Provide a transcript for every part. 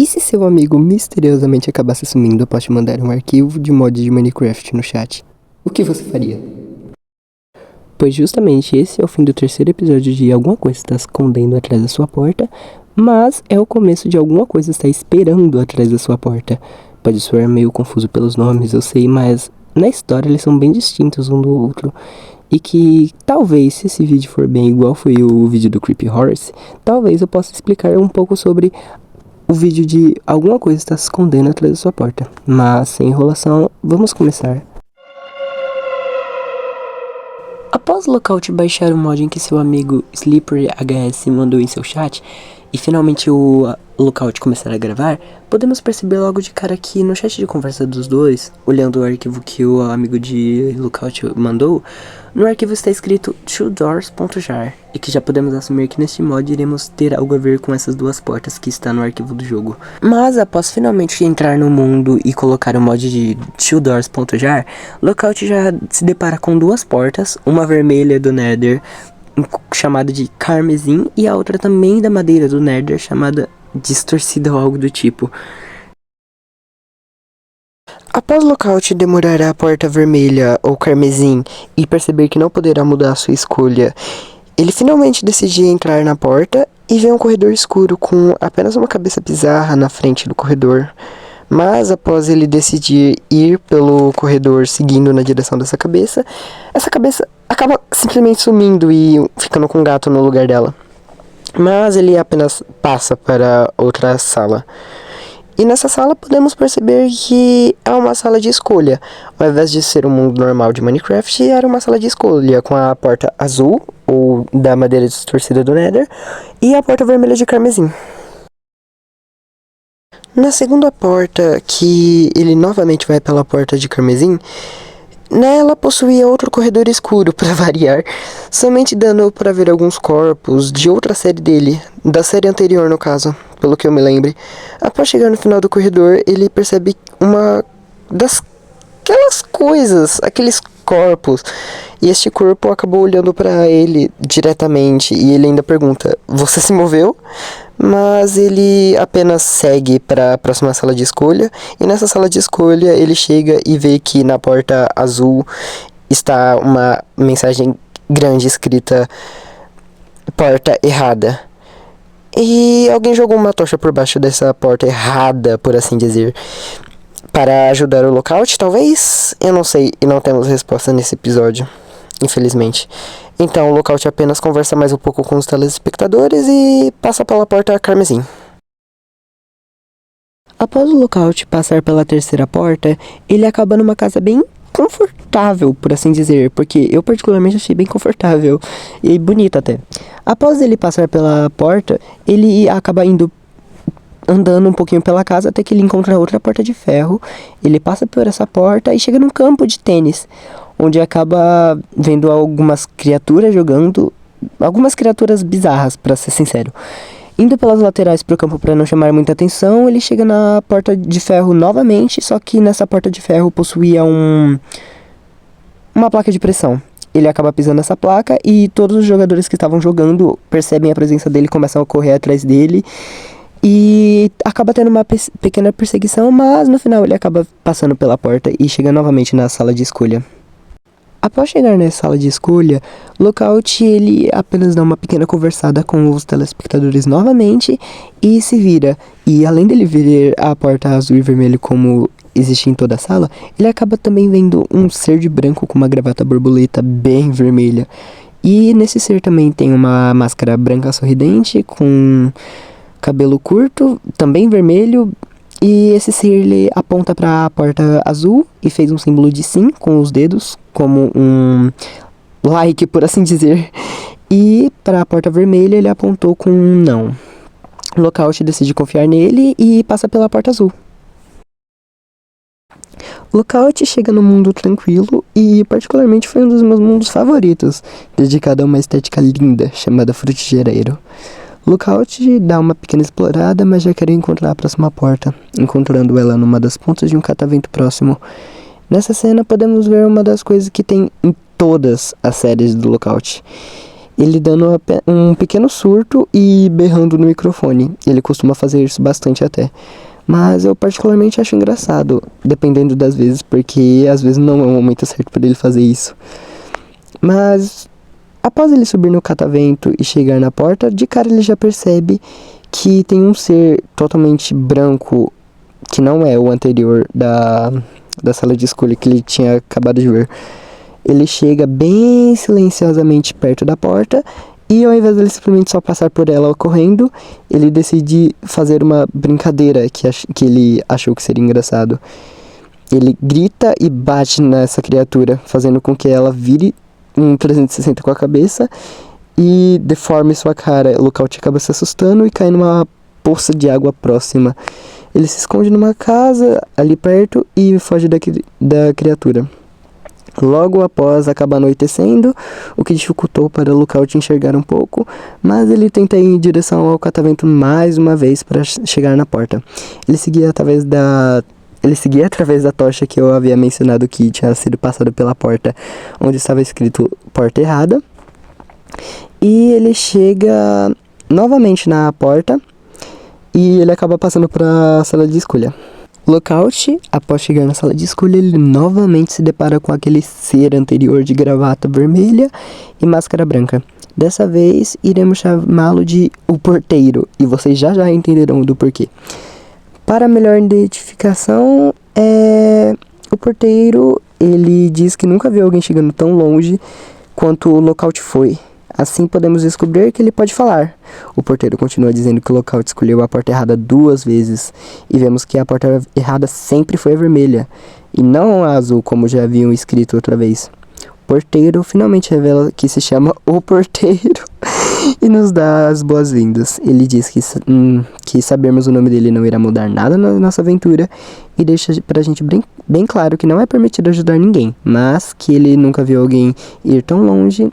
E se seu amigo misteriosamente acabasse sumindo após te mandar um arquivo de mod de Minecraft no chat? O que você faria? Pois justamente esse é o fim do terceiro episódio de Alguma Coisa Está Escondendo Atrás da Sua Porta, mas é o começo de Alguma Coisa Está Esperando Atrás da Sua Porta. Pode soar meio confuso pelos nomes, eu sei, mas na história eles são bem distintos um do outro. E que talvez, se esse vídeo for bem igual foi o vídeo do Creepy Horse, talvez eu possa explicar um pouco sobre o vídeo de Alguma Coisa Está Se Escondendo Atrás da Sua Porta. Mas sem enrolação, vamos começar. Após o Lookout baixar o mod em que seu amigo SleeperHS mandou em seu chat, e finalmente o Lookout começar a gravar, podemos perceber logo de cara que no chat de conversa dos dois, olhando o arquivo que o amigo de Lookout mandou, no arquivo está escrito twodoors.jar, e que já podemos assumir que neste mod iremos ter algo a ver com essas duas portas que está no arquivo do jogo. Mas após finalmente entrar no mundo e colocar o mod de twodoors.jar, Lookout já se depara com duas portas, uma vermelha do Nether, chamada de Carmesim, e a outra também da madeira do Nether, chamada Distorcida ou algo do tipo. Após Lookout demorar a porta vermelha ou carmesim e perceber que não poderá mudar a sua escolha, ele finalmente decide entrar na porta e vê um corredor escuro com apenas uma cabeça bizarra na frente do corredor. Mas após ele decidir ir pelo corredor seguindo na direção dessa cabeça, essa cabeça acaba simplesmente sumindo e ficando com um gato no lugar dela. Mas ele apenas passa para outra sala. E nessa sala podemos perceber que é uma sala de escolha. Ao invés de ser um mundo normal de Minecraft, era uma sala de escolha com a porta azul, ou da madeira distorcida do Nether, e a porta vermelha de carmesim. Na segunda porta, que ele novamente vai pela porta de carmesim, nela possuía outro corredor escuro, para variar, somente dando para ver alguns corpos de outra série dele, da série anterior no caso, pelo que eu me lembre. Após chegar no final do corredor, ele percebe uma aquelas coisas, aqueles corpos, e este corpo acabou olhando para ele diretamente, e ele ainda pergunta, você se moveu? Mas ele apenas segue para a próxima sala de escolha, e nessa sala de escolha ele chega e vê que na porta azul está uma mensagem grande escrita porta errada. E alguém jogou uma tocha por baixo dessa porta errada, por assim dizer, para ajudar o Lookout, talvez? Eu não sei, e não temos resposta nesse episódio, infelizmente. Então o Lookout apenas conversa mais um pouco com os telespectadores e passa pela porta carmesim. Após o Lookout passar pela terceira porta, ele acaba numa casa bem confortável, por assim dizer, porque eu particularmente achei bem confortável e bonita até. Após ele passar pela porta, ele acaba andando um pouquinho pela casa até que ele encontra outra porta de ferro. Ele passa por essa porta e chega num campo de tênis, onde acaba vendo algumas criaturas jogando, algumas criaturas bizarras, pra ser sincero. Indo pelas laterais pro campo para não chamar muita atenção, ele chega na porta de ferro novamente, só que nessa porta de ferro possuía uma placa de pressão. Ele acaba pisando nessa placa e todos os jogadores que estavam jogando percebem a presença dele e começam a correr atrás dele. E acaba tendo uma pequena perseguição, mas no final ele acaba passando pela porta e chega novamente na sala de escolha. Após chegar na sala de escolha, Lookout ele apenas dá uma pequena conversada com os telespectadores novamente e se vira. E além dele ver a porta azul e vermelho como existe em toda a sala, ele acaba também vendo um ser de branco com uma gravata borboleta bem vermelha. E nesse ser também tem uma máscara branca sorridente com cabelo curto, também vermelho. E esse ser ele aponta para a porta azul e fez um símbolo de sim com os dedos, como um like, por assim dizer. E para a porta vermelha ele apontou com um não. O Lookout decide confiar nele e passa pela porta azul. Lookout chega no mundo tranquilo e particularmente foi um dos meus mundos favoritos, dedicado a uma estética linda chamada Frutigerairo. Lookout dá uma pequena explorada, mas já quer encontrar a próxima porta, encontrando ela numa das pontas de um catavento próximo. Nessa cena podemos ver uma das coisas que tem em todas as séries do Lookout. ele dando um pequeno surto e berrando no microfone. Ele costuma fazer isso bastante até. Mas eu particularmente acho engraçado, dependendo das vezes, porque às vezes não é o momento certo para ele fazer isso. Mas após ele subir no catavento e chegar na porta, de cara ele já percebe que tem um ser totalmente branco, que não é o anterior da sala de escolha que ele tinha acabado de ver. Ele chega bem silenciosamente perto da porta e ao invés de ele simplesmente só passar por ela correndo, ele decide fazer uma brincadeira que ele achou que seria engraçado. Ele grita e bate nessa criatura, fazendo com que ela vire um 360 com a cabeça e deforme sua cara. O Lookout acaba se assustando e cai numa poça de água próxima. Ele se esconde numa casa ali perto e foge da criatura. Logo após acaba anoitecendo, o que dificultou para o Lookout enxergar um pouco, mas ele tenta ir em direção ao catavento mais uma vez para chegar na porta. Ele seguia através da tocha que eu havia mencionado que tinha sido passada pela porta, onde estava escrito porta errada. E ele chega novamente na porta e ele acaba passando para a sala de escolha. Lookout, após chegar na sala de escolha, ele novamente se depara com aquele ser anterior de gravata vermelha e máscara branca. Dessa vez, iremos chamá-lo de o porteiro, e vocês já entenderão do porquê. Para melhor identificação, o porteiro, ele diz que nunca viu alguém chegando tão longe quanto o Lookout foi. Assim podemos descobrir que ele pode falar. O porteiro continua dizendo que o Lookout escolheu a porta errada 2 vezes. E vemos que a porta errada sempre foi a vermelha, e não a azul, como já haviam escrito outra vez. O porteiro finalmente revela que se chama o Porteiro e nos dá as boas-vindas. Ele diz que sabermos o nome dele não irá mudar nada na nossa aventura e deixa pra gente bem claro que não é permitido ajudar ninguém, mas que ele nunca viu alguém ir tão longe.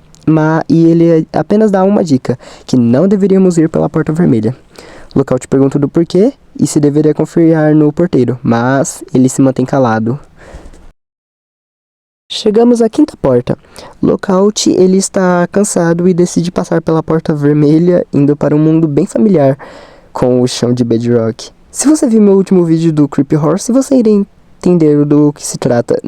E ele apenas dá uma dica, que não deveríamos ir pela porta vermelha. Lookout pergunta do porquê e se deveria confiar no porteiro, mas ele se mantém calado. Chegamos à quinta porta. Lookout, ele está cansado e decide passar pela porta vermelha, indo para um mundo bem familiar com o chão de Bedrock. Se você viu meu último vídeo do Creepy Horse, você irá entender do que se trata.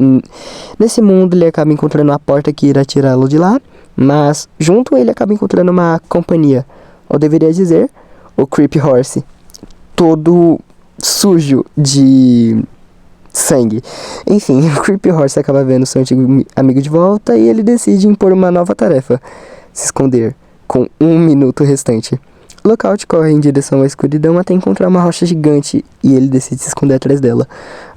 Nesse mundo, ele acaba encontrando a porta que irá tirá-lo de lá, mas junto ele acaba encontrando uma companhia, ou deveria dizer, o Creepy Horse, todo sujo de sangue. Enfim, o Creepy Horse acaba vendo seu antigo amigo de volta e ele decide impor uma nova tarefa: se esconder, com 1 minuto restante. Lookout corre em direção à escuridão até encontrar uma rocha gigante e ele decide se esconder atrás dela.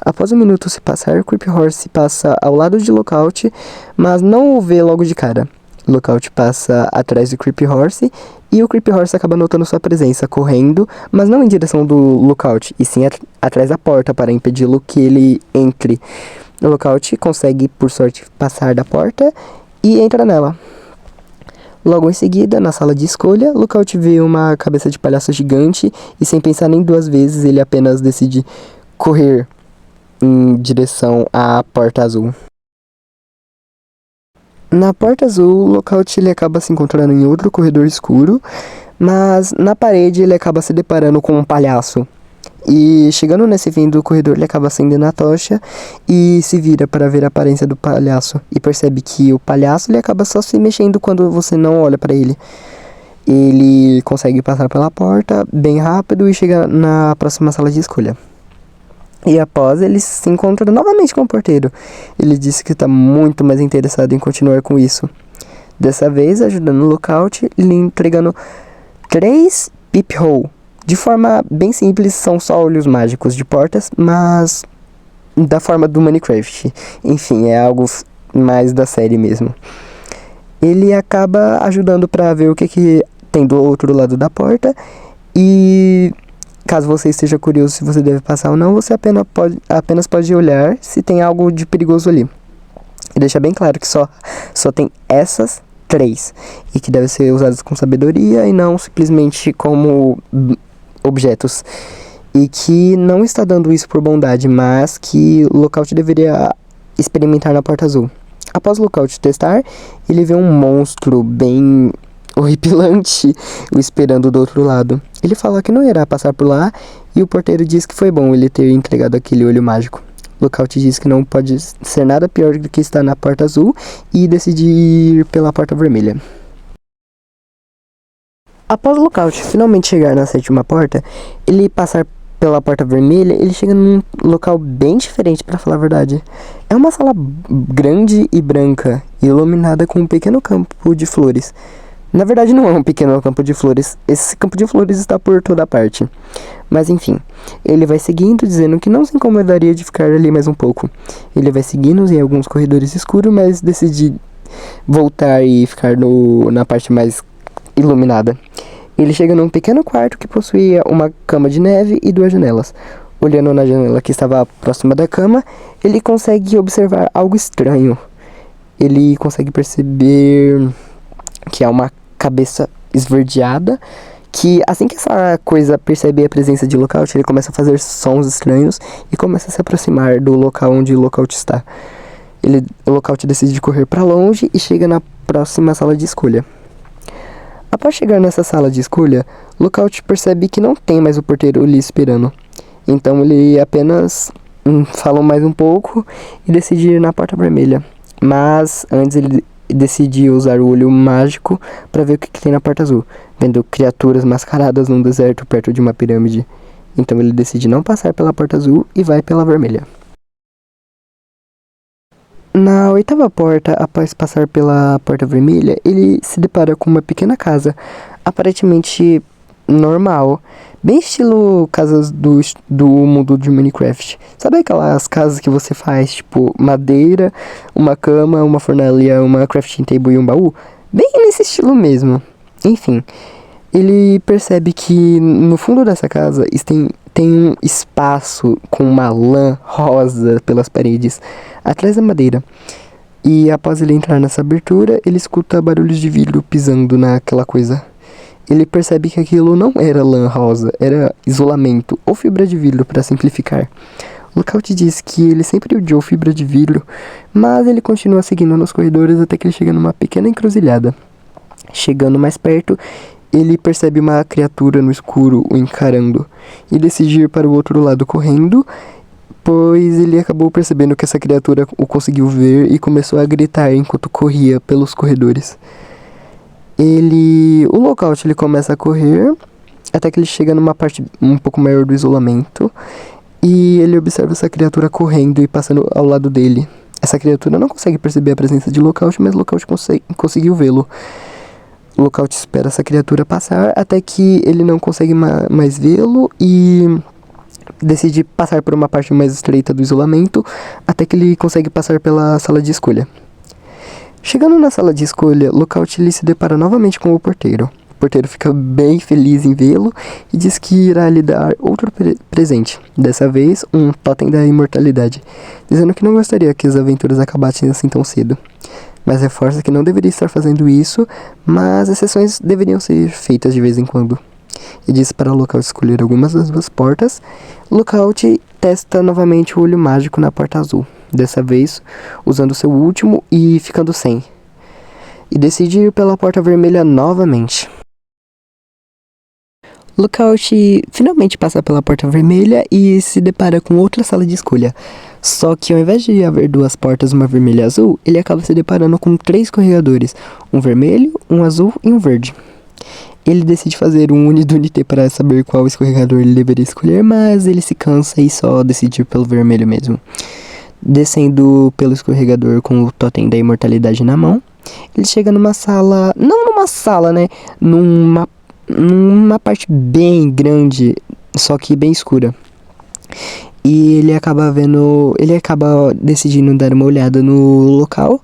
Após 1 minuto se passar, Creepy Horse passa ao lado de Lookout, mas não o vê logo de cara. Lookout passa atrás do Creepy Horse e o Creepy Horse acaba notando sua presença, correndo, mas não em direção do Lookout, e sim atrás da porta para impedi-lo que ele entre. O Lookout consegue, por sorte, passar da porta e entra nela. Logo em seguida, na sala de escolha, Lookout vê uma cabeça de palhaço gigante e, sem pensar nem 2 vezes, ele apenas decide correr em direção à porta azul. Na porta azul, o Lookout ele acaba se encontrando em outro corredor escuro, mas na parede ele acaba se deparando com um palhaço. E chegando nesse fim do corredor, ele acaba acendendo a tocha e se vira para ver a aparência do palhaço. E percebe que o palhaço ele acaba só se mexendo quando você não olha para ele. Ele consegue passar pela porta bem rápido e chega na próxima sala de escolha. E após, ele se encontra novamente com o porteiro. Ele disse que está muito mais interessado em continuar com isso. Dessa vez, ajudando o Lookout, lhe entregando 3 peephole. De forma bem simples, são só olhos mágicos de portas, mas da forma do Minecraft. Enfim, é algo mais da série mesmo. Ele acaba ajudando para ver o que tem do outro lado da porta e... caso você esteja curioso se você deve passar ou não, você apenas pode olhar se tem algo de perigoso ali. E deixa bem claro que só tem essas 3. E que devem ser usadas com sabedoria e não simplesmente como objetos. E que não está dando isso por bondade, mas que o Lookout deveria experimentar na porta azul. Após o Lookout testar, ele vê um monstro bem horripilante o esperando do outro lado. Ele fala que não irá passar por lá e o porteiro diz que foi bom ele ter entregado aquele olho mágico. Lookout diz que não pode ser nada pior do que estar na porta azul e decide ir pela porta vermelha. Após Lookout finalmente chegar na sétima porta, ele passar pela porta vermelha, ele chega num local bem diferente, pra falar a verdade. É uma sala grande e branca, iluminada com um pequeno campo de flores. Na verdade não é um pequeno campo de flores, esse campo de flores está por toda parte. Mas enfim, ele vai seguindo, dizendo que não se incomodaria de ficar ali mais um pouco. Ele vai seguindo em alguns corredores escuros, mas decide voltar e ficar na parte mais iluminada. Ele chega num pequeno quarto que possuía uma cama de neve e 2 janelas. Olhando na janela que estava próxima da cama, ele consegue observar algo estranho. Ele consegue perceber que há uma cabeça esverdeada, que assim que essa coisa percebe a presença de Lookout, ele começa a fazer sons estranhos e começa a se aproximar do local onde Lookout está. O Lookout decide correr para longe e chega na próxima sala de escolha. Após chegar nessa sala de escolha, Lookout percebe que não tem mais o porteiro ali esperando. Então ele apenas fala mais um pouco e decide ir na porta vermelha. Mas antes ele decide usar o olho mágico para ver o que tem na porta azul, vendo criaturas mascaradas num deserto perto de uma pirâmide. Então ele decide não passar pela porta azul e vai pela vermelha. Na 8ª porta, após passar pela porta vermelha, ele se depara com uma pequena casa, aparentemente normal, bem estilo casas do mundo de Minecraft. Sabe aquelas casas que você faz, tipo, madeira, uma cama, uma fornalha, uma crafting table e um baú? Bem nesse estilo mesmo. Enfim, ele percebe que no fundo dessa casa tem um espaço com uma lã rosa pelas paredes, atrás da madeira. E após ele entrar nessa abertura, ele escuta barulhos de vidro pisando naquela coisa. Ele percebe que aquilo não era lã rosa, era isolamento, ou fibra de vidro para simplificar. Lookout diz que ele sempre odiou fibra de vidro, mas ele continua seguindo nos corredores até que ele chega numa pequena encruzilhada. Chegando mais perto, ele percebe uma criatura no escuro o encarando e decide ir para o outro lado correndo, pois ele acabou percebendo que essa criatura o conseguiu ver e começou a gritar enquanto corria pelos corredores. O Lookout ele começa a correr até que ele chega numa parte um pouco maior do isolamento e ele observa essa criatura correndo e passando ao lado dele. Essa criatura não consegue perceber a presença de Lookout, mas Lookout conseguiu vê-lo. Lookout espera essa criatura passar até que ele não consegue mais vê-lo e decide passar por uma parte mais estreita do isolamento até que ele consegue passar pela sala de escolha. Chegando na sala de escolha, Lookout ele se depara novamente com o porteiro. O porteiro fica bem feliz em vê-lo e diz que irá lhe dar outro presente, dessa vez um totem da imortalidade, dizendo que não gostaria que as aventuras acabassem assim tão cedo. Mas reforça que não deveria estar fazendo isso, mas exceções deveriam ser feitas de vez em quando. E diz para Lookout escolher algumas das 2 portas. Lookout testa novamente o olho mágico na porta azul, dessa vez usando seu último e ficando sem. E decide ir pela porta vermelha novamente. Lookout finalmente passa pela porta vermelha e se depara com outra sala de escolha. Só que ao invés de haver 2 portas, uma vermelha e azul, ele acaba se deparando com 3 escorregadores, um vermelho, um azul e um verde. Ele decide fazer um Unidunité para saber qual escorregador ele deveria escolher, mas ele se cansa e só decide ir pelo vermelho mesmo. Descendo pelo escorregador com o totem da imortalidade na mão, ele chega numa sala, não numa sala, né, numa parte bem grande, só que bem escura. E ele acaba decidindo dar uma olhada no local,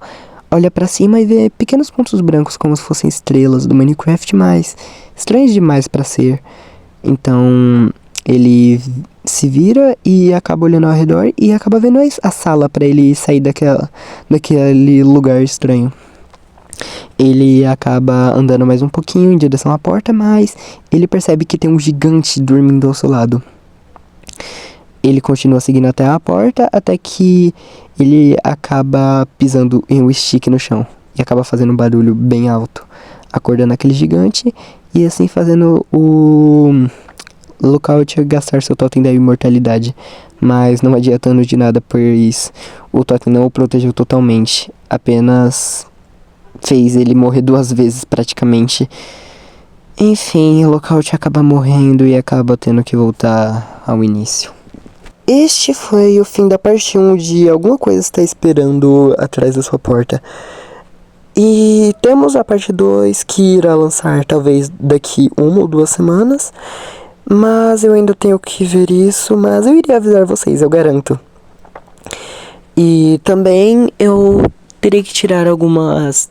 olha pra cima e vê pequenos pontos brancos como se fossem estrelas do Minecraft, mas estranhos demais pra ser. Então ele se vira e acaba olhando ao redor e acaba vendo a sala pra ele sair daquele lugar estranho. Ele acaba andando mais um pouquinho em direção à porta, mas ele percebe que tem um gigante dormindo ao seu lado. Ele continua seguindo até a porta, até que ele acaba pisando em um stick no chão e acaba fazendo um barulho bem alto. acordando aquele gigante e assim fazendo o Lookout gastar seu totem da imortalidade, mas não adiantando de nada, pois o totem não o protegeu totalmente, apenas fez ele morrer 2 vezes praticamente. Enfim, o Lookout acaba morrendo e acaba tendo que voltar ao início. Este foi o fim da parte 1 de Alguma Coisa Está Esperando Atrás da Sua Porta. E temos a parte 2 que irá lançar talvez daqui 1 ou 2 semanas. Mas eu ainda tenho que ver isso, mas eu iria avisar vocês, eu garanto. E também eu terei que tirar algumas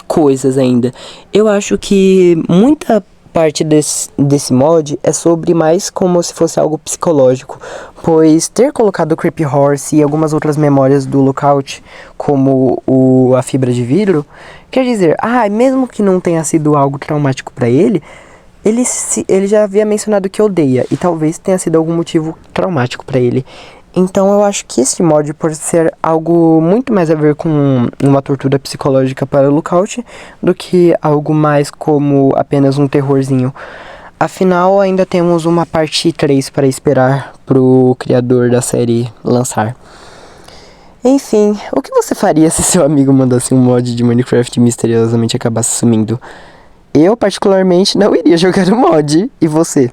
coisas ainda. Eu acho que muita parte desse mod é sobre mais como se fosse algo psicológico, pois ter colocado o Creepy Horse e algumas outras memórias do Lookout, como a fibra de vidro, quer dizer, mesmo que não tenha sido algo traumático pra ele, ele já havia mencionado que odeia, e talvez tenha sido algum motivo traumático pra ele. Então eu acho que esse mod, por ser algo muito mais a ver com uma tortura psicológica para o Lookout, do que algo mais como apenas um terrorzinho. Afinal, ainda temos uma parte 3 para esperar pro criador da série lançar. Enfim, o que você faria se seu amigo mandasse um mod de Minecraft e misteriosamente acabasse sumindo? Eu, particularmente, não iria jogar o mod. E você?